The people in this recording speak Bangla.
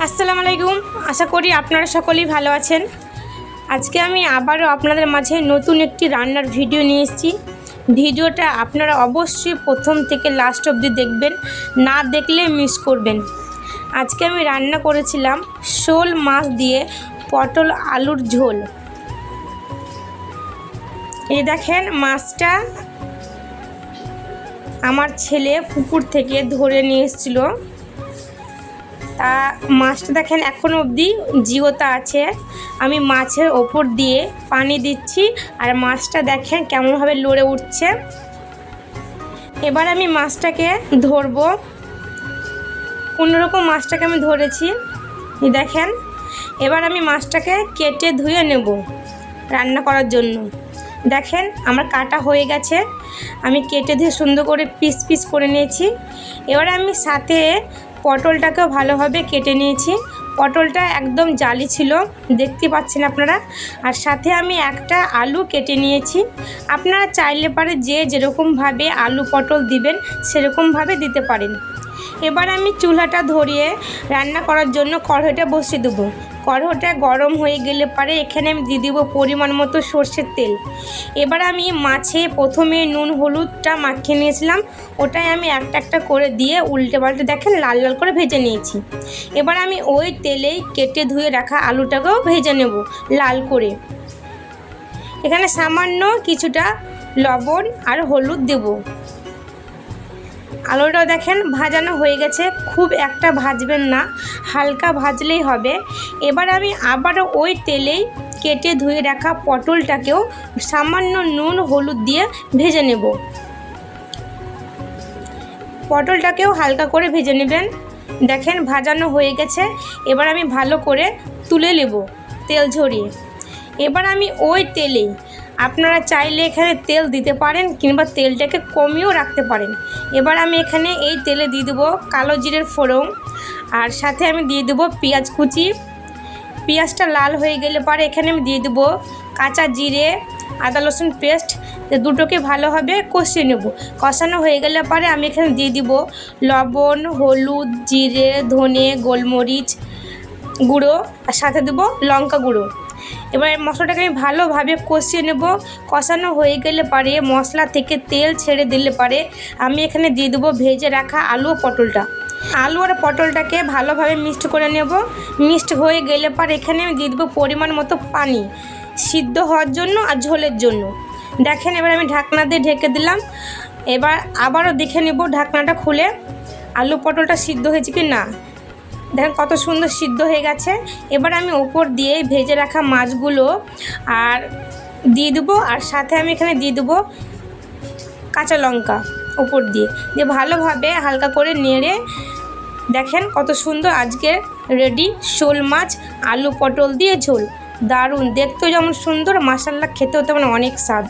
আসসালামু আলাইকুম। আশা করি আপনারা সকলেই ভালো আছেন। আজকে আমি আবারও আপনাদের মাঝে নতুন একটি রান্নার ভিডিও নিয়ে এসেছি। ভিডিওটা আপনারা অবশ্যই প্রথম থেকে লাস্ট অবধি দেখবেন, না দেখলে মিস করবেন। আজকে আমি রান্না করেছিলাম শোল মাছ দিয়ে পটল আলুর ঝোল। এই দেখেন, মাছটা আমার ছেলে পুকুর থেকে ধরে নিয়ে এসেছিল। তা মাছটা দেখেন এখনও অবধি জিওতা আছে। আমি মাছের ওপর দিয়ে পানি দিচ্ছি আর মাছটা দেখেন কেমনভাবে লড়ে উঠছে। এবার আমি মাছটাকে ধরবো। কোনোরকম মাছটাকে আমি ধরেছি, দেখেন। এবার আমি মাছটাকে কেটে ধুয়ে নেব রান্না করার জন্য। দেখেন আমার কাটা হয়ে গেছে, আমি কেটে ধুয়ে সুন্দর করে পিস পিস করে নিয়েছি। এবার আমি সাথে পটলটাকেও ভালোভাবে কেটে নিয়েছি। পটলটা একদম জালি ছিল, দেখতে পাচ্ছেন আপনারা। আর সাথে আমি একটা আলু কেটে নিয়েছি। আপনারা চাইলে পারে যে যেরকমভাবে আলু পটল দিবেন সেরকমভাবে দিতে পারেন। এবার আমি চুলাটা ধরিয়ে রান্না করার জন্য কড়াইটা বসিয়ে দেবো। কড়াইটা গরম হয়ে গেলে পারে এখানে আমি দিয়ে দেবো পরিমাণ মতো সর্ষের তেল। এবার আমি মাছে প্রথমে নুন হলুদটা মাখিয়ে নিয়েছিলাম, ওটাই আমি একটা একটা করে দিয়ে উল্টে পাল্টে দেখেন লাল লাল করে ভেজে নিয়েছি। এবার আমি ওই তেলেই কেটে ধুয়ে রাখা আলুটাকেও ভেজে নেব লাল করে। এখানে সামান্য কিছুটা লবণ আর হলুদ দেব। আলুটাও দেখেন ভাজানো হয়ে গেছে, খুব একটা ভাজবেন না, হালকা ভাজলেই হবে। এবার আমি আবারও ওই তেলেই কেটে ধুয়ে রাখা পটলটাকেও সামান্য নুন হলুদ দিয়ে ভেজে নেব। পটলটাকেও হালকা করে ভেজে নেবেন। দেখেন ভাজানো হয়ে গেছে। এবার আমি ভালো করে তুলে নেব তেল ঝরিয়ে। এবার আমি ওই তেলেই, আপনারা চাইলে এখানে তেল দিতে পারেন কিংবা তেলটাকে কমিয়েও রাখতে পারেন। এবার আমি এখানে এই তেলে দিয়ে দেবো কালো জিরের ফোড়ন, আর সাথে আমি দিয়ে দেবো পেঁয়াজ কুচি। পেঁয়াজটা লাল হয়ে গেলে পরে এখানে আমি দিয়ে দেবো কাঁচা জিরে, আদা রসুন পেস্ট। দুটোকে ভালোভাবে কষিয়ে নেব। কষানো হয়ে গেলে পরে আমি এখানে দিয়ে দিব লবণ, হলুদ, জিরে, ধনে, গোলমরিচ গুঁড়ো, আর সাথে দেবো লঙ্কা গুঁড়ো। এবার মশলাটাকে আমি ভালোভাবে কষিয়ে নেব। কষানো হয়ে গেলে পরে মশলা থেকে তেল ছেড়ে দিলে পরে আমি এখানে দিয়ে দেবো ভেজে রাখা আলু ও পটলটা। আলু আর পটলটাকে ভালোভাবে মিক্সড করে নেব। মিক্সড হয়ে গেলে পরে এখানে আমি দিয়ে দেবো পরিমাণ মতো পানি, সিদ্ধ হওয়ার জন্য আর ঝোলের জন্য। দেখেন এবার আমি ঢাকনা দিয়ে ঢেকে দিলাম। এবার আবারও দেখে নেব ঢাকনাটা খুলে আলু পটলটা সিদ্ধ হয়েছে কি না। দেখেন কত সুন্দর সিদ্ধ হয়ে গেছে। এবার আমি উপর দিয়ে ভেজে রাখা মাছগুলো আর দিয়ে দেবো, আর সাথে আমি এখানে দিয়ে দেবো কাঁচা লঙ্কা উপর দিয়ে ভালোভাবে হালকা করে নেড়ে দেখেন কত সুন্দর আজকের রেডি শোল মাছ আলু পটল দিয়ে ঝোল। দারুণ, দেখতেও যেমন সুন্দর, মাশাআল্লাহ খেতেও তেমন অনেক স্বাদ।